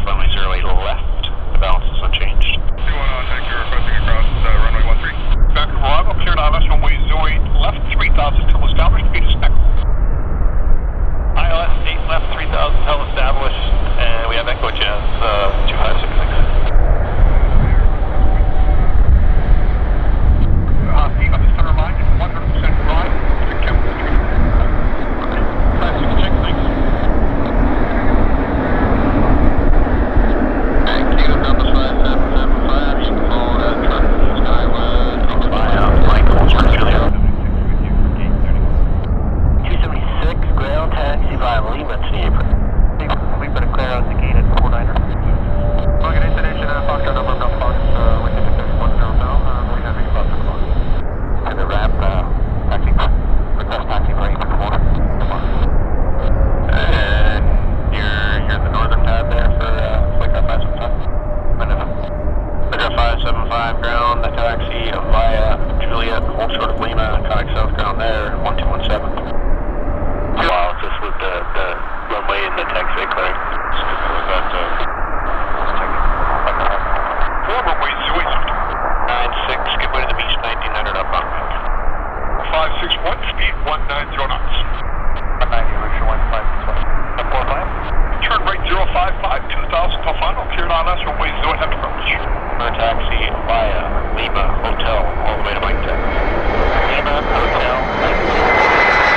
runway 08 left. The balance is unchanged. 210, thank you. Requesting across runway 13. Back to Bravo, cleared ILS runway 08 left, 3000 till established, speed is next. ILS 8 left, 3000 till established, and we have Echo Jazz 2566. Speed on the center line is 100% right, to chemistry. Classic check, thanks. Thank you, Compass 5775, you can follow that truck to the Skyway, Michael, Julia. 276, ground taxi via Lima to the apron. We've been clear out the gate at 49er. Logan, destination, Foxtrot number, Delta Fox, wind 610 south, we have a bus o'clock. And the wrap, taxi, request taxi for 814. And you're the northern pad there for Flickr 575. Flickr 575 ground, the taxi via Juliet, hold short of Lima, contact south ground there, 1217. Wow, just with the runway and the taxiway clearing. Was that, Runway 08, 96, get way to the beach, 1900 up on 561, speed 190 knots. 190, Richard 1561. Up 45. Turn right 055, 2000 till final, cleared ILS runway 08 left approach. For a taxi via Lima Hotel all the way to Mike Tech. Lima Hotel, Mike Tech.